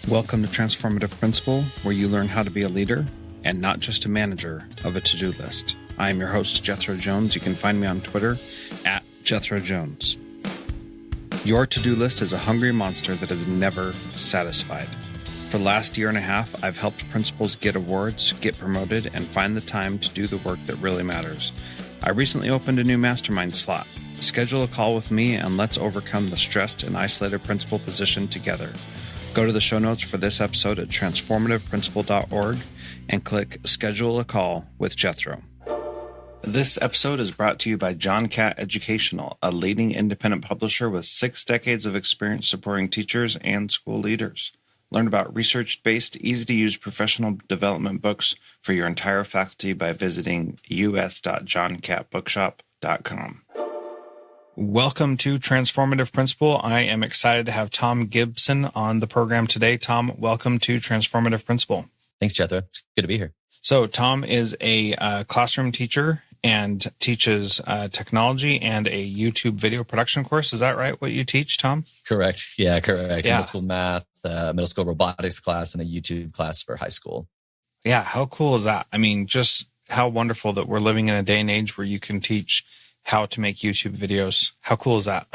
Welcome to Transformative Principal, where you learn how to be a leader and not just a manager of a to-do list. I am your host, Jethro Jones. You can find me on Twitter at Jethro Jones. Your to-do list is a hungry monster that is never satisfied. For the last year and a half, I've helped principals get awards, get promoted, and find the time to do the work that really matters. I recently opened a new mastermind slot. Schedule a call with me and let's overcome the stressed and isolated principal position together. Go to the show notes for this episode at transformativeprincipal.org and click Schedule a Call with Jethro. This episode is brought to you by John Catt Educational, a leading independent publisher with 6 decades of experience supporting teachers and school leaders. Learn about research-based, easy-to-use professional development books for your entire faculty by visiting us.johncattbookshop.com. Welcome to Transformative Principal. I am excited to have Thom Gibson on the program today. Thom, welcome to Transformative Principal. Thanks, Jethro. It's good to be here. So Thom is a classroom teacher and teaches technology and a YouTube video production course. Is that right, what you teach, Thom? Correct. Yeah, correct. Yeah. Middle school math, middle school robotics class, and a YouTube class for high school. Yeah, how cool is that? I mean, just how wonderful that we're living in a day and age where you can teach how to make YouTube videos. How cool is that?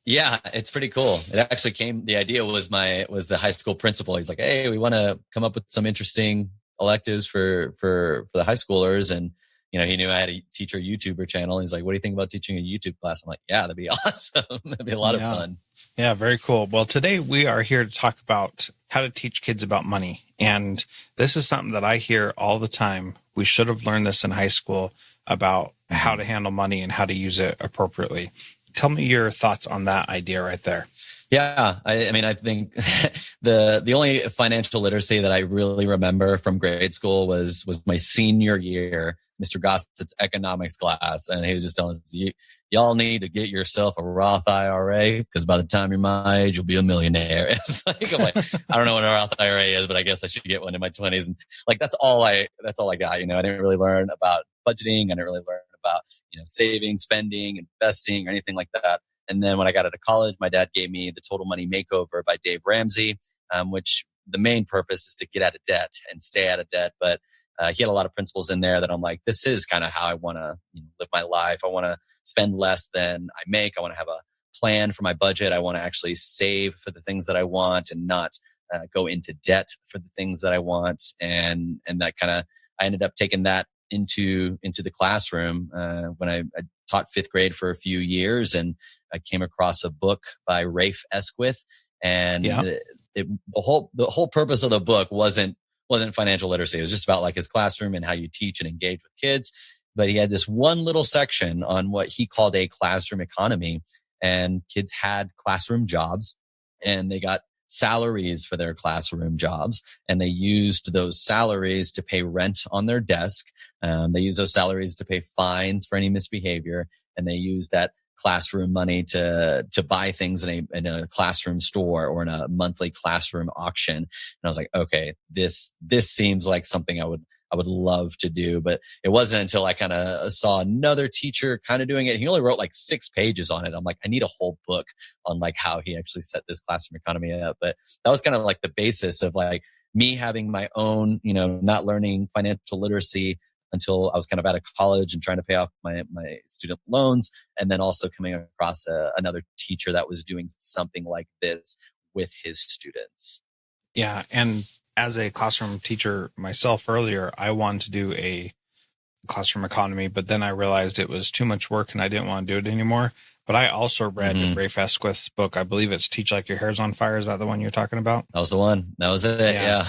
Yeah, it's pretty cool. It actually the idea was the high school principal. He's like, hey, we want to come up with some interesting electives for the high schoolers. And, you know, he knew I had a teacher YouTuber channel. And he's like, what do you think about teaching a YouTube class? I'm like, yeah, that'd be awesome. That'd be a lot of fun. Yeah, very cool. Well, today we are here to talk about how to teach kids about money. And this is something that I hear all the time. We should have learned this in high school about how to handle money and how to use it appropriately. Tell me your thoughts on that idea right there. Yeah, I mean, I think the only financial literacy that I really remember from grade school was my senior year, Mr. Gossett's economics class, and he was just telling us, y'all need to get yourself a Roth IRA because by the time you're my age, you'll be a millionaire. It's like, I'm like, I don't know what a Roth IRA is, but I guess I should get one in my 20s. And like, that's all I got. You know, I didn't really learn about budgeting. I didn't really learn about, you know, saving, spending, investing, or anything like that. And then when I got out of college, my dad gave me The Total Money Makeover by Dave Ramsey, which the main purpose is to get out of debt and stay out of debt. But he had a lot of principles in there that I'm like, this is kind of how I want to live my life. I want to spend less than I make. I want to have a plan for my budget. I want to actually save for the things that I want and not go into debt for the things that I want. And that kind of, I ended up taking that into the classroom when I taught 5th grade for a few years, and I came across a book by Rafe Esquith, and the whole purpose of the book wasn't financial literacy. It was just about like his classroom and how you teach and engage with kids. But he had this one little section on what he called a classroom economy, and kids had classroom jobs and they got salaries for their classroom jobs, and they used those salaries to pay rent on their desk. They used those salaries to pay fines for any misbehavior, and they used that classroom money to buy things in a classroom store or in a monthly classroom auction. And I was like, okay, this seems like something I would love to do. But it wasn't until I kind of saw another teacher kind of doing it. He only wrote like 6 pages on it. I'm like, I need a whole book on like how he actually set this classroom economy up. But that was kind of like the basis of like me having my own, not learning financial literacy until I was kind of out of college and trying to pay off my student loans. And then also coming across another teacher that was doing something like this with his students. Yeah. And as a classroom teacher myself earlier, I wanted to do a classroom economy, but then I realized it was too much work and I didn't want to do it anymore. But I also read Rafe Esquith's book. I believe it's Teach Like Your Hair's on Fire. Is that the one you're talking about? That was the one. That was it. Yeah.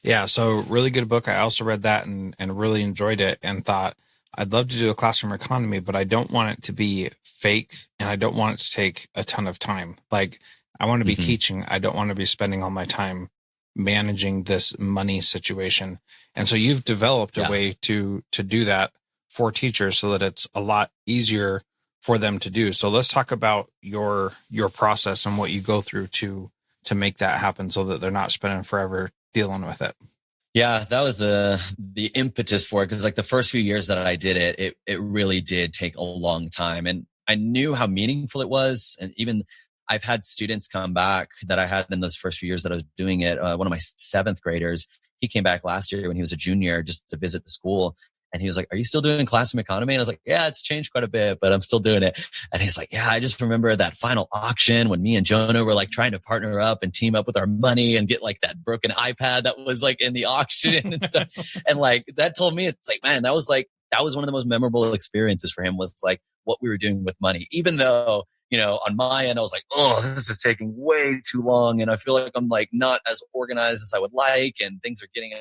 Yeah. So really good book. I also read that and really enjoyed it and thought I'd love to do a classroom economy, but I don't want it to be fake and I don't want it to take a ton of time. Like I want to be teaching. I don't want to be spending all my time managing this money situation. And so you've developed a way to do that for teachers so that it's a lot easier for them to do. So let's talk about your process and what you go through to make that happen so that they're not spending forever dealing with it. Yeah, that was the impetus for it. Because like the first few years that I did it really did take a long time. And I knew how meaningful it was. And even I've had students come back that I had in those first few years that I was doing it. One of my 7th graders, he came back last year when he was a junior just to visit the school. And he was like, "Are you still doing classroom economy?" And I was like, "Yeah, it's changed quite a bit, but I'm still doing it." And he's like, "Yeah, I just remember that final auction when me and Jonah were like trying to partner up and team up with our money and get like that broken iPad that was like in the auction and stuff." And like that told me, it's like, man, that was one of the most memorable experiences for him, was like what we were doing with money. Even though, on my end, I was like, "Oh, this is taking way too long." And I feel like I'm like not as organized as I would like. And things are getting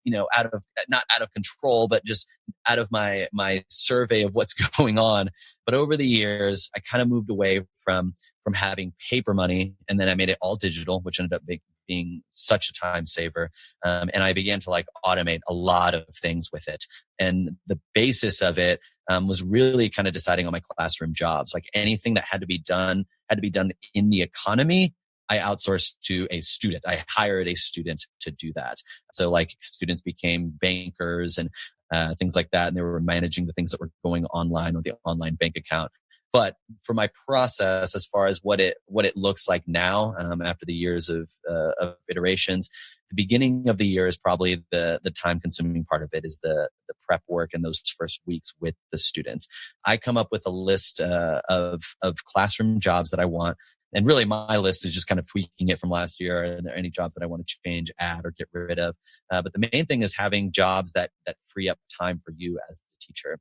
not out of control, but just out of my survey of what's going on. But over the years, I kind of moved away from having paper money. And then I made it all digital, which ended up being such a time saver. And I began to like automate a lot of things with it. And the basis of it was really kind of deciding on my classroom jobs. Like anything that had to be done in the economy, I outsourced to a student. I hired a student to do that. So like students became bankers and things like that. And they were managing the things that were going online on the online bank account. But for my process, as far as what it looks like now, after the years of iterations, the beginning of the year is probably the time consuming part of it, is the prep work and those first weeks with the students. I come up with a list of classroom jobs that I want. And really my list is just kind of tweaking it from last year. Are there any jobs that I want to change, add, or get rid of? But the main thing is having jobs that free up time for you as the teacher.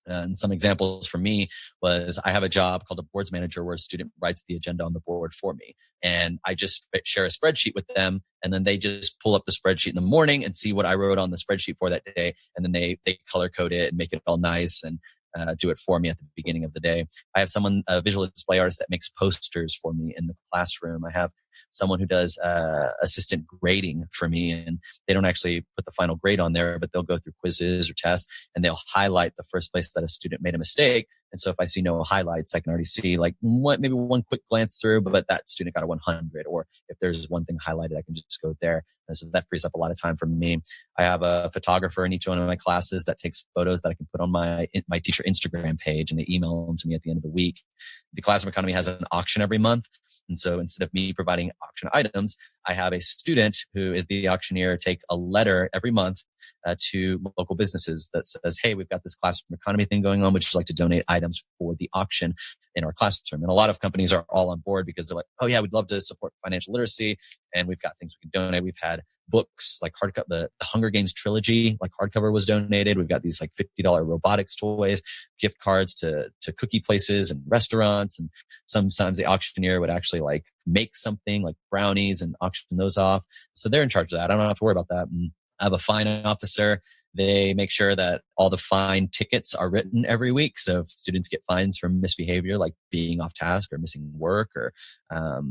And some examples for me was I have a job called a boards manager where a student writes the agenda on the board for me. And I just share a spreadsheet with them. And then they just pull up the spreadsheet in the morning and see what I wrote on the spreadsheet for that day. And then they color code it and make it all nice and do it for me at the beginning of the day. I have a visual display artist that makes posters for me in the classroom. I have someone who does assistant grading for me, and they don't actually put the final grade on there, but they'll go through quizzes or tests and they'll highlight the first place that a student made a mistake. And so if I see no highlights, I can already see like maybe one quick glance through, but that student got a 100. Or if there's one thing highlighted, I can just go there. And so that frees up a lot of time for me. I have a photographer in each one of my classes that takes photos that I can put on my teacher Instagram page, and they email them to me at the end of the week. The Classroom Economy has an auction every month. And so instead of me providing auction items, I have a student who is the auctioneer take a letter every month to local businesses that says, "Hey, we've got this Classroom Economy thing going on. Would you like to donate items for the auction in our classroom?" And a lot of companies are all on board because they're like, "Oh yeah, we'd love to support financial literacy. And we've got things we can donate." We've had books like the Hunger Games trilogy, like hardcover was donated. We've got these like $50 robotics toys, gift cards to cookie places and restaurants. And sometimes the auctioneer would actually like make something like brownies and auction those off. So they're in charge of that. I don't have to worry about that. And I have a fine officer. They make sure that all the fine tickets are written every week. So if students get fines for misbehavior, like being off task or missing work, or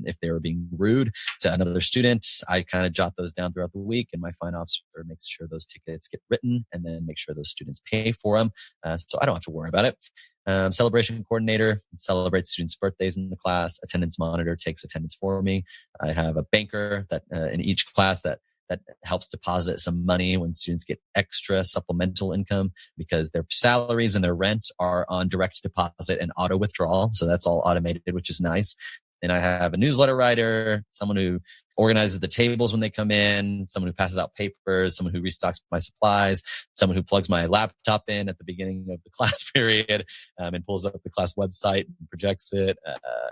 if they were being rude to another student, I kind of jot those down throughout the week. And my fine officer makes sure those tickets get written and then make sure those students pay for them. So I don't have to worry about it. Celebration coordinator celebrates students' birthdays in the class. Attendance monitor takes attendance for me. I have a banker that in each class that helps deposit some money when students get extra supplemental income, because their salaries and their rent are on direct deposit and auto withdrawal. So that's all automated, which is nice. And I have a newsletter writer, someone who organizes the tables when they come in, someone who passes out papers, someone who restocks my supplies, someone who plugs my laptop in at the beginning of the class period and pulls up the class website and projects it,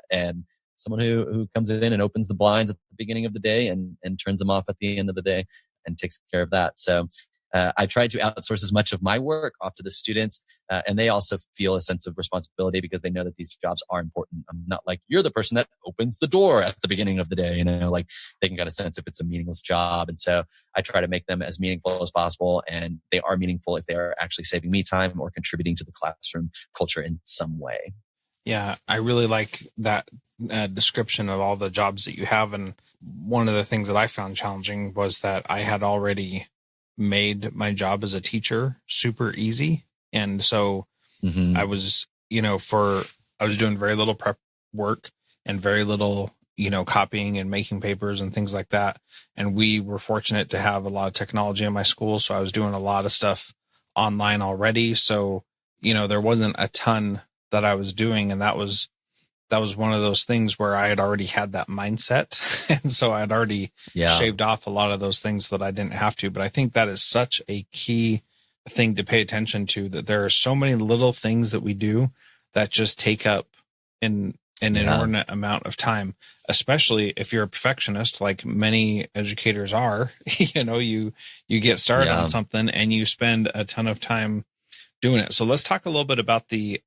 and someone who comes in and opens the blinds at the beginning of the day and turns them off at the end of the day and takes care of that. So I try to outsource as much of my work off to the students, and they also feel a sense of responsibility because they know that these jobs are important. I'm not like, "You're the person that opens the door at the beginning of the day." Like they can get a sense if it's a meaningless job. And so I try to make them as meaningful as possible. And they are meaningful if they are actually saving me time or contributing to the classroom culture in some way. Yeah, I really like that description of all the jobs that you have. And one of the things that I found challenging was that I had already made my job as a teacher super easy. And so I was, I was doing very little prep work and very little, copying and making papers and things like that. And we were fortunate to have a lot of technology in my school. So I was doing a lot of stuff online already. So, there wasn't a ton that I was doing. And that was that was one of those things where I had already had that mindset. And so I had already shaved off a lot of those things that I didn't have to. But I think that is such a key thing to pay attention to, that there are so many little things that we do that just take up an inordinate amount of time, especially if you're a perfectionist, like many educators are. You get started on something and you spend a ton of time doing it. So let's talk a little bit about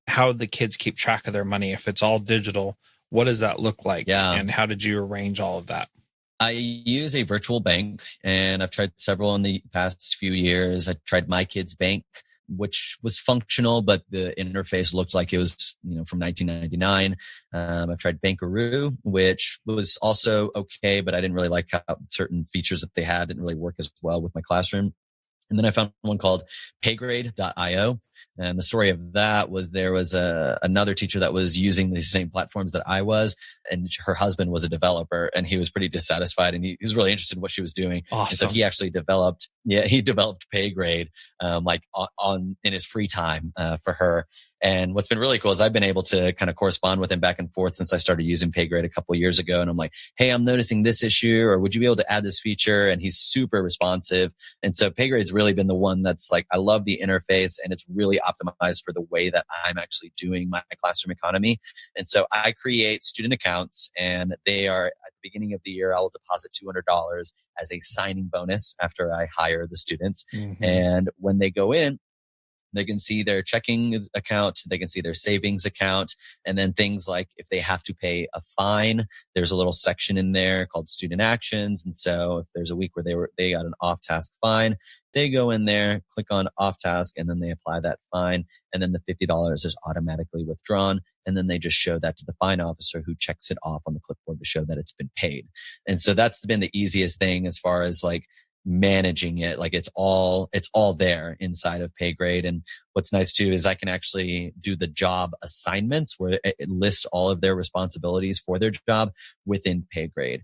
how the kids keep track of their money. If it's all digital, what does that look like? And how did you arrange all of that? I use a virtual bank, and I've tried several in the past few years. I tried My Kids Bank, which was functional, but the interface looked like it was, from 1999. I've tried Bankaroo, which was also okay, but I didn't really like how certain features that they had didn't really work as well with my classroom. And then I found one called paygrade.io. And the story of that was there was another teacher that was using the same platforms that I was, and her husband was a developer, and he was pretty dissatisfied, and he was really interested in what she was doing. Awesome. And so he actually developed Paygrade, in his free time, for her. And what's been really cool is I've been able to kind of correspond with him back and forth since I started using Paygrade a couple of years ago. And I'm like, hey, I'm noticing this issue, or would you be able to add this feature? And he's super responsive. And so Paygrade's really been the one that's like, I love the interface, and it's really optimized for the way that I'm actually doing my classroom economy. And so I create student accounts, and they are at the beginning of the year, I'll deposit $200 as a signing bonus after I hire the students. Mm-hmm. And when they go in, they can see their checking account, they can see their savings account, and then things like if they have to pay a fine, there's a little section in there called student actions. And so if there's a week where they got an off-task fine, they go in there, click on off-task, and then they apply that fine, and then the $50 is automatically withdrawn. And then they just show that to the fine officer, who checks it off on the clipboard to show that it's been paid. And so that's been the easiest thing as far as like managing it. Like it's all there inside of Paygrade. And what's nice too is I can actually do the job assignments where it lists all of their responsibilities for their job within Paygrade.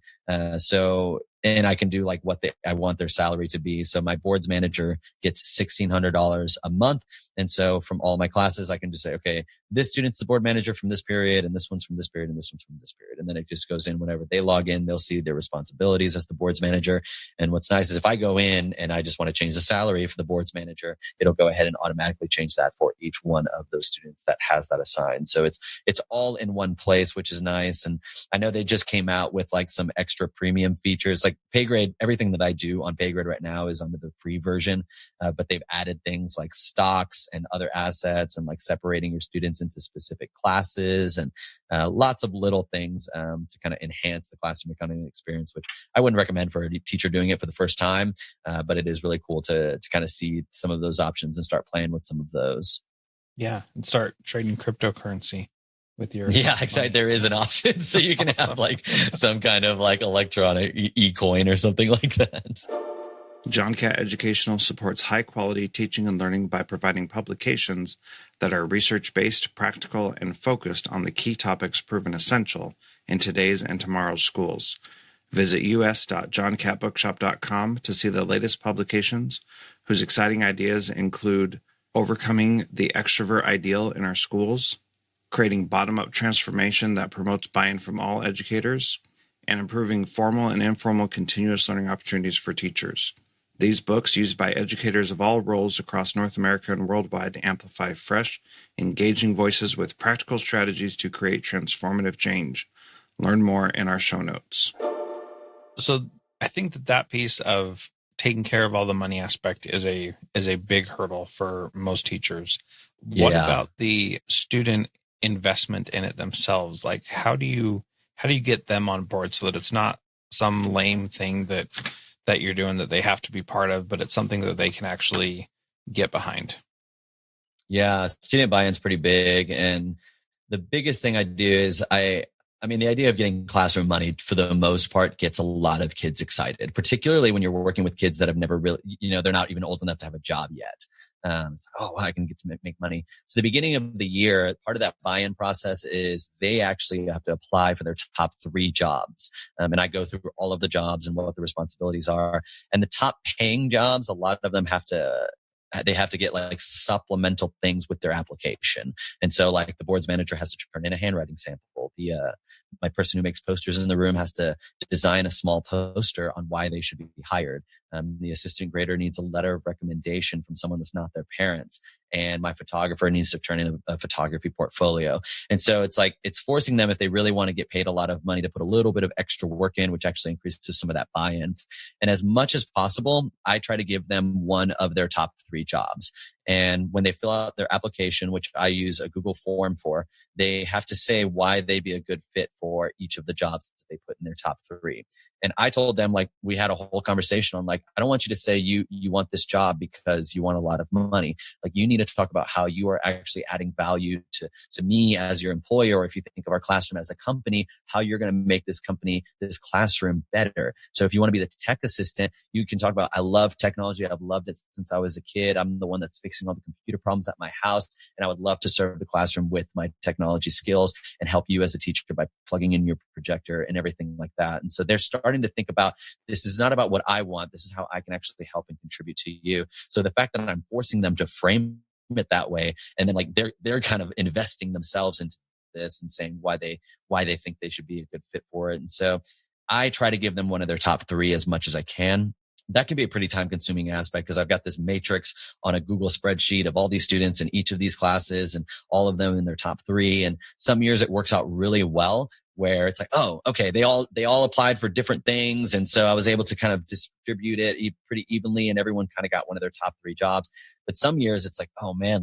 And I can do like what I want their salary to be. So my boards manager gets $1,600 a month. And so from all my classes, I can just say, okay, this student's the board manager from this period, and this one's from this period, and this one's from this period. And then it just goes in whenever they log in, they'll see their responsibilities as the boards manager. And what's nice is if I go in and I just want to change the salary for the boards manager, it'll go ahead and automatically change that for each one of those students that has that assigned. So it's all in one place, which is nice. And I know they just came out with like some extra premium features. Like Paygrade, everything that I do on Paygrade right now is under the free version, but they've added things like stocks and other assets, and like separating your students into specific classes, and lots of little things to kind of enhance the classroom economy experience, which I wouldn't recommend for a teacher doing it for the first time, but it is really cool to kind of see some of those options and start playing with some of those. Yeah, and start trading cryptocurrency with your exactly. money. There is an option, so you can awesome. Have like some kind of like electronic e-coin or something like that. John Cat Educational supports high-quality teaching and learning by providing publications that are research-based, practical, and focused on the key topics proven essential in today's and tomorrow's schools. Visit us.johncatbookshop.com to see the latest publications, whose exciting ideas include overcoming the extrovert ideal in our schools, creating bottom-up transformation that promotes buy-in from all educators, and improving formal and informal continuous learning opportunities for teachers. These books, used by educators of all roles across North America and worldwide, amplify fresh, engaging voices with practical strategies to create transformative change. Learn more in our show notes. So I think that piece of taking care of all the money aspect is a big hurdle for most teachers. What about the student investment in it themselves? Like, how do you get them on board so that it's not some lame thing that you're doing that they have to be part of, but it's something that they can actually get behind? Yeah, student buy-in is pretty big. And the biggest thing I do is the idea of getting classroom money for the most part gets a lot of kids excited, particularly when you're working with kids that have never really, they're not even old enough to have a job yet. I can get to make money. So the beginning of the year, part of that buy-in process is they actually have to apply for their top 3 jobs. And I go through all of the jobs and what the responsibilities are. And the top paying jobs, a lot of them have to get like supplemental things with their application. And so like the boards manager has to turn in a handwriting sample. example. My person who makes posters in the room has to design a small poster on why they should be hired. The assistant grader needs a letter of recommendation from someone that's not their parents. And my photographer needs to turn in a photography portfolio. And so it's forcing them, if they really want to get paid a lot of money, to put a little bit of extra work in, which actually increases some of that buy-in. And as much as possible, I try to give them one of their top 3 jobs. And when they fill out their application, which I use a Google form for, they have to say why they'd be a good fit for each of the jobs that they put in their top 3. And I told them, we had a whole conversation on I don't want you to say you want this job because you want a lot of money. You need to talk about how you are actually adding value to me as your employer, or if you think of our classroom as a company, how you're going to make this classroom better. So if you want to be the tech assistant, you can talk about, I love technology. I've loved it since I was a kid. I'm the one that's fixing all the computer problems at my house. And I would love to serve the classroom with my technology skills and help you as a teacher by plugging in your projector and everything like that. And so they're starting to think about, this is not about what I want. This is how I can actually help and contribute to you. So the fact that I'm forcing them to frame it that way, and then they're kind of investing themselves into this and saying why they think they should be a good fit for it. And so I try to give them one of their top 3 as much as I can. That can be a pretty time consuming aspect, because I've got this matrix on a Google spreadsheet of all these students in each of these classes and all of them in their top 3. And some years it works out really well, where it's oh, okay, they all applied for different things. And so I was able to kind of distribute it pretty evenly, and everyone kind of got one of their top 3 jobs. But some years it's oh man,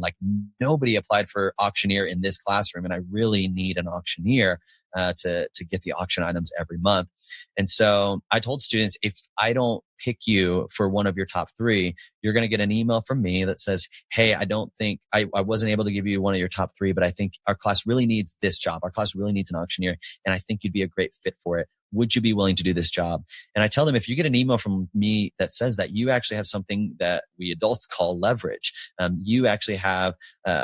nobody applied for auctioneer in this classroom, and I really need an auctioneer to get the auction items every month. And so I told students, if I don't pick you for one of your top 3, you're going to get an email from me that says, hey, I don't think I wasn't able to give you one of your top 3, but I think our class really needs this job. Our class really needs an auctioneer, and I think you'd be a great fit for it. Would you be willing to do this job? And I tell them, if you get an email from me that says that, you actually have something that we adults call leverage. You actually have,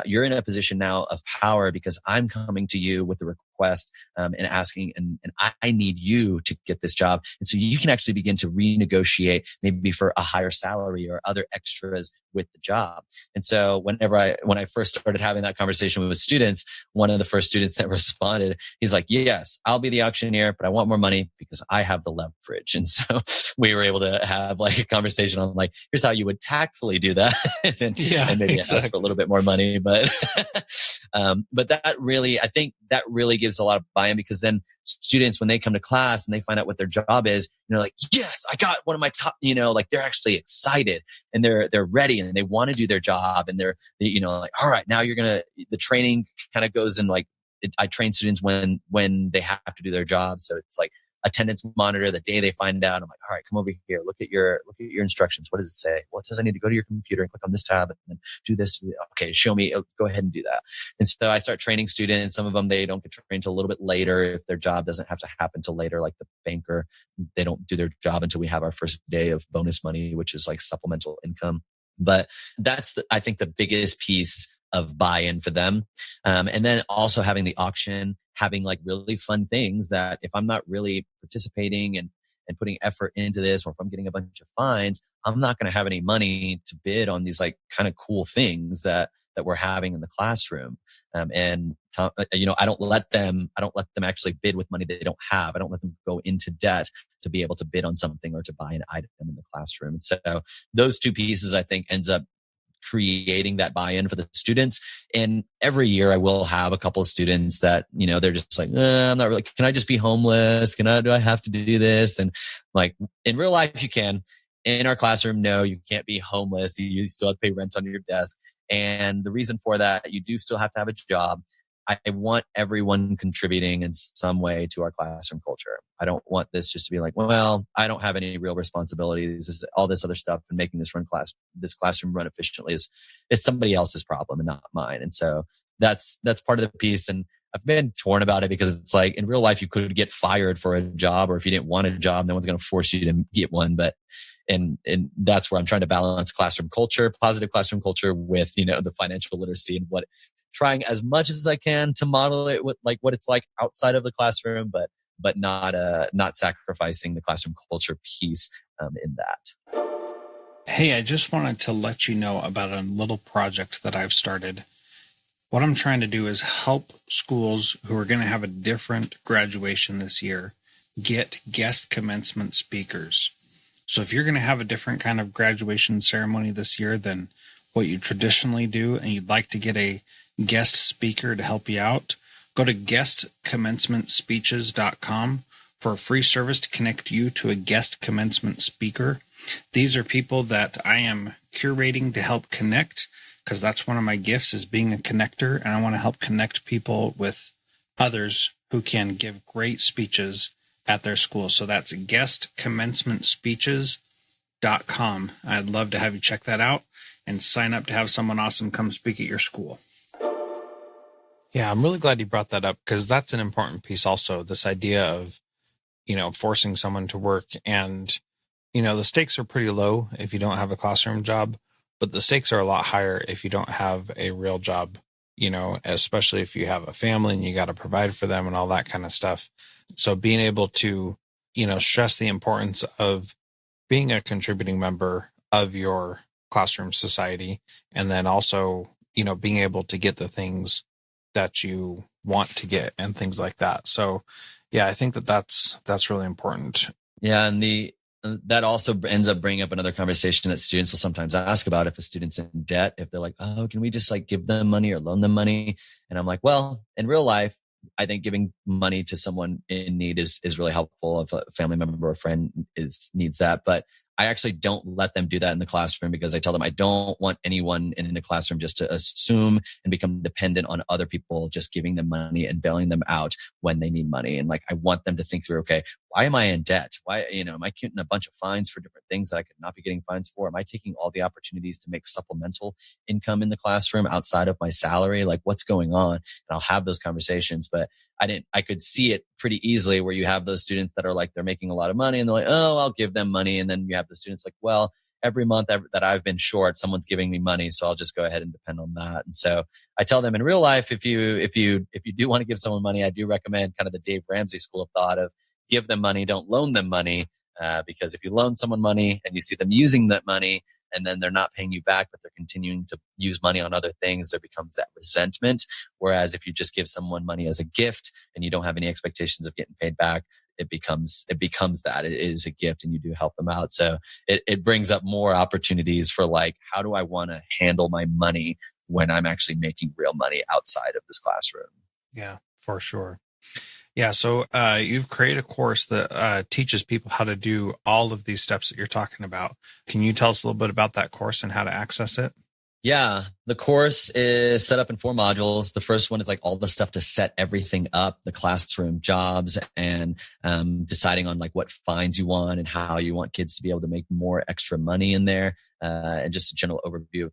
you're in a position now of power, because I'm coming to you with a request and asking, and I need you to get this job. And so you can actually begin to renegotiate maybe for a higher salary or other extras with the job. And so when I first started having that conversation with students, one of the first students that responded, he's like, yes, I'll be the auctioneer, but I want more money because I have the leverage. And so we were able to have a conversation on here's how you would tactfully do that. and maybe ask for a little bit more money. But that really, I think that really gives a lot of buy-in, because then students, when they come to class and they find out what their job is, yes, I got one of my top, they're actually excited and they're ready and they want to do their job, and they're, all right, now the training kind of goes in I train students when they have to do their job. So it's attendance monitor the day they find out. I'm all right, come over here, look at your instructions. What does it say? Well, it says I need to go to your computer and click on this tab and then do this. Okay, show me. Go ahead and do that. And so I start training students. Some of them, they don't get trained until a little bit later if their job doesn't have to happen till later, like the banker. They don't do their job until we have our first day of bonus money, which is supplemental income. But that's, I think, the biggest piece of buy-in for them. And then also having the auction, having really fun things that if I'm not really participating and putting effort into this, or if I'm getting a bunch of fines, I'm not going to have any money to bid on these kind of cool things that we're having in the classroom. And Thom, I don't let them actually bid with money they don't have. I don't let them go into debt to be able to bid on something or to buy an item in the classroom. And so those 2 pieces, I think, ends up creating that buy-in for the students. And every year I will have a couple of students that, they're just I'm not really, can I just be homeless? Do I have to do this? And in real life, you can. In our classroom, no, you can't be homeless. You still have to pay rent on your desk. And the reason for that, you do still have to have a job. I want everyone contributing in some way to our classroom culture. I don't want this just to be well, I don't have any real responsibilities. All this other stuff and making this classroom run efficiently is somebody else's problem and not mine. And so that's part of the piece. And I've been torn about it, because it's in real life, you could get fired for a job, or if you didn't want a job, no one's going to force you to get one. But and that's where I'm trying to balance classroom culture, positive classroom culture, with the financial literacy, and trying as much as I can to model it with what it's like outside of the classroom, but not sacrificing the classroom culture piece in that. Hey, I just wanted to let you know about a little project that I've started. What I'm trying to do is help schools who are going to have a different graduation this year get guest commencement speakers. So if you're going to have a different kind of graduation ceremony this year than what you traditionally do, and you'd like to get a guest speaker to help you out, go to guestcommencementspeeches.com for a free service to connect you to a guest commencement speaker. These are people that I am curating to help connect, because that's one of my gifts, is being a connector, and I want to help connect people with others who can give great speeches at their school. So that's guestcommencementspeeches.com. I'd love to have you check that out and sign up to have someone awesome come speak at your school. Yeah, I'm really glad you brought that up, because that's an important piece also, this idea of, forcing someone to work. And, the stakes are pretty low if you don't have a classroom job, but the stakes are a lot higher if you don't have a real job, especially if you have a family and you got to provide for them and all that kind of stuff. So being able to, stress the importance of being a contributing member of your classroom society, and then also, being able to get the things that you want to get and things like that. So yeah, I think that's really important. Yeah. And that also ends up bringing up another conversation that students will sometimes ask about if a student's in debt, if they're like, oh, can we just give them money or loan them money? And I'm like, well, in real life, I think giving money to someone in need is really helpful if a family member or a friend needs that. But I actually don't let them do that in the classroom, because I tell them I don't want anyone in the classroom just to assume and become dependent on other people just giving them money and bailing them out when they need money. And I want them to think through, okay, why am I in debt? Why, am I getting a bunch of fines for different things that I could not be getting fines for? Am I taking all the opportunities to make supplemental income in the classroom outside of my salary? What's going on? And I'll have those conversations, but I could see it pretty easily where you have those students that are they're making a lot of money and they're like, oh, I'll give them money. And then you have the students well, every month that I've been short, someone's giving me money, so I'll just go ahead and depend on that. And so I tell them in real life, if you do want to give someone money, I do recommend kind of the Dave Ramsey school of thought of give them money, don't loan them money, because if you loan someone money and you see them using that money and then they're not paying you back, but they're continuing to use money on other things, there becomes that resentment. Whereas if you just give someone money as a gift and you don't have any expectations of getting paid back, it becomes that it is a gift and you do help them out. So it brings up more opportunities for how do I want to handle my money when I'm actually making real money outside of this classroom? Yeah, for sure. Yeah. So you've created a course that teaches people how to do all of these steps that you're talking about. Can you tell us a little bit about that course and how to access it? Yeah, the course is set up in 4 modules. The first one is all the stuff to set everything up, the classroom jobs, and deciding on what fines you want and how you want kids to be able to make more extra money in there, and just a general overview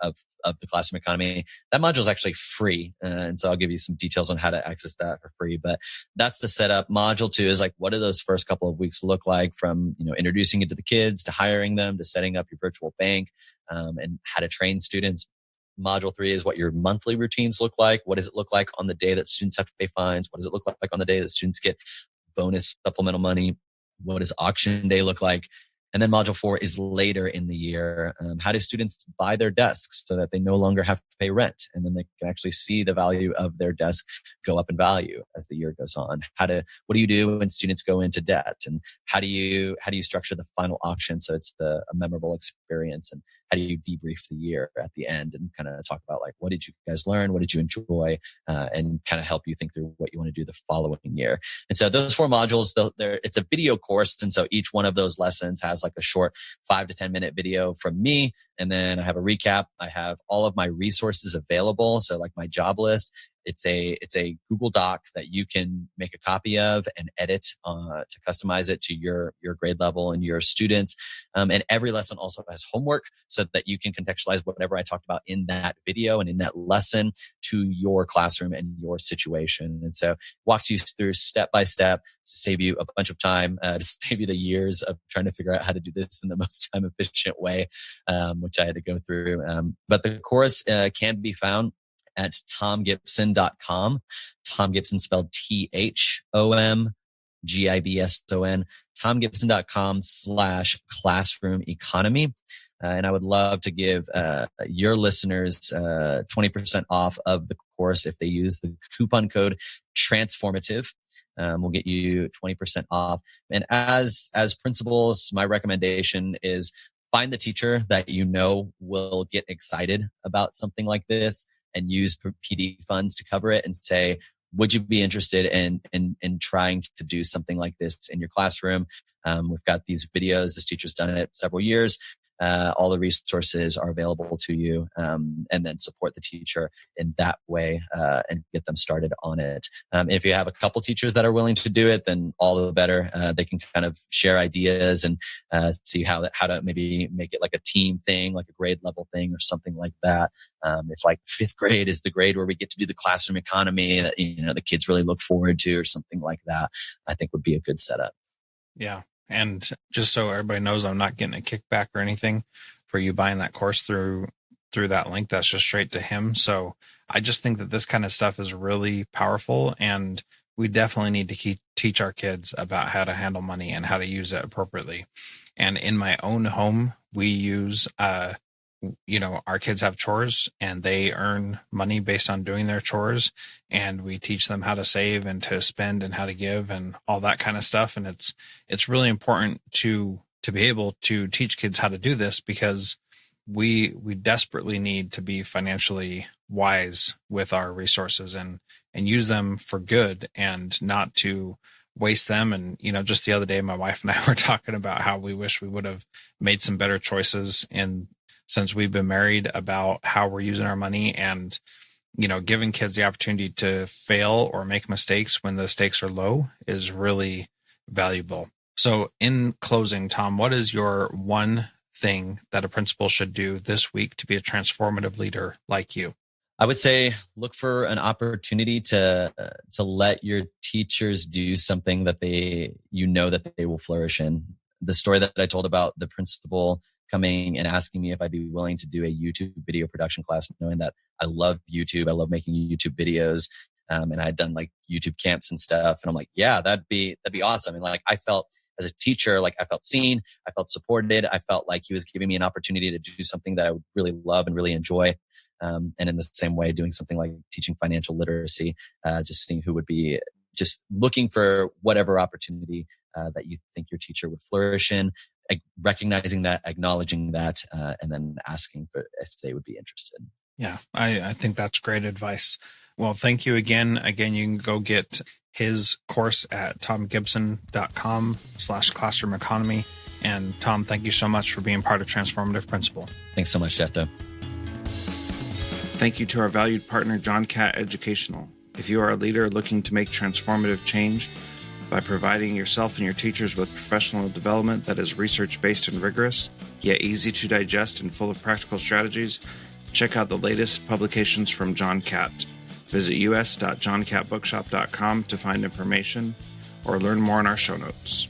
of the classroom economy. That module is actually free, and so I'll give you some details on how to access that for free. But that's the setup. Module 2 is what do those first couple of weeks look like, from introducing it to the kids, to hiring them, to setting up your virtual bank, and how to train students. Module 3 is what your monthly routines look like. What does it look like on the day that students have to pay fines? What does it look like on the day that students get bonus supplemental money? What does auction day look like? And then module 4 is later in the year. How do students buy their desks so that they no longer have to pay rent? And then they can actually see the value of their desk go up in value as the year goes on. What do you do when students go into debt? And how do you structure the final auction so it's a memorable experience? And how do you debrief the year at the end and kind of talk about what did you guys learn? What did you enjoy? And kind of help you think through what you want to do the following year. And so those 4 modules, it's a video course. And so each one of those lessons has a short 5 to 10 minute video from me. And then I have a recap. I have all of my resources available. So my job list, it's a Google Doc that you can make a copy of and edit to customize it to your grade level and your students. And every lesson also has homework so that you can contextualize whatever I talked about in that video and in that lesson to your classroom and your situation. And so walks you through step by step to save you a bunch of time, to save you the years of trying to figure out how to do this in the most time efficient way, which I had to go through. But the course can be found at thomgibson.com. Thom Gibson spelled THOMGIBSON. thomgibson.com/classroom economy. And I would love to give your listeners 20% off of the course if they use the coupon code Transformative. We'll get you 20% off. And as principals, my recommendation is find the teacher that you know will get excited about something like this and use PD funds to cover it and say, would you be interested in trying to do something like this in your classroom? We've got these videos. This teacher's done it several years. All the resources are available to you, and then support the teacher in that way and get them started on it. If you have a couple teachers that are willing to do it, then all the better. They can kind of share ideas and see how to maybe make it like a team thing, like a grade level thing or something like that. If like 5th grade is the grade where we get to do the classroom economy that the kids really look forward to or something like that, I think would be a good setup. Yeah. And just so everybody knows, I'm not getting a kickback or anything for you buying that course through that link. That's just straight to him. So I just think that this kind of stuff is really powerful, and we definitely need to teach our kids about how to handle money and how to use it appropriately. And in my own home, we use, our kids have chores and they earn money based on doing their chores, and we teach them how to save and to spend and how to give and all that kind of stuff. And it's really important to be able to teach kids how to do this, because we desperately need to be financially wise with our resources and use them for good and not to waste them. And, just the other day, my wife and I were talking about how we wish we would have made some better choices since we've been married about how we're using our money, and, giving kids the opportunity to fail or make mistakes when the stakes are low is really valuable. So in closing, Thom, what is your one thing that a principal should do this week to be a transformative leader like you? I would say look for an opportunity to let your teachers do something that they will flourish in. The story that I told about the principal coming and asking me if I'd be willing to do a YouTube video production class, knowing that I love YouTube. I love making YouTube videos. And I had done like YouTube camps and stuff. And I'm like, yeah, that'd be awesome. And like, I felt as a teacher, like I felt seen, I felt supported. I felt like he was giving me an opportunity to do something that I would really love and really enjoy. And in the same way, doing something like teaching financial literacy, just seeing who would be just looking for whatever opportunity that you think your teacher would flourish in, recognizing that, acknowledging that, and then asking for if they would be interested. Yeah, I think that's great advice. Well, thank you again. Again, you can go get his course at thomgibson.com/classroom economy. And Thom, thank you so much for being part of Transformative Principal. Thanks so much, Jeff. Thank you to our valued partner, John Catt Educational. If you are a leader looking to make transformative change by providing yourself and your teachers with professional development that is research-based and rigorous, yet easy to digest and full of practical strategies, check out the latest publications from John Catt. Visit us.johncattbookshop.com to find information or learn more in our show notes.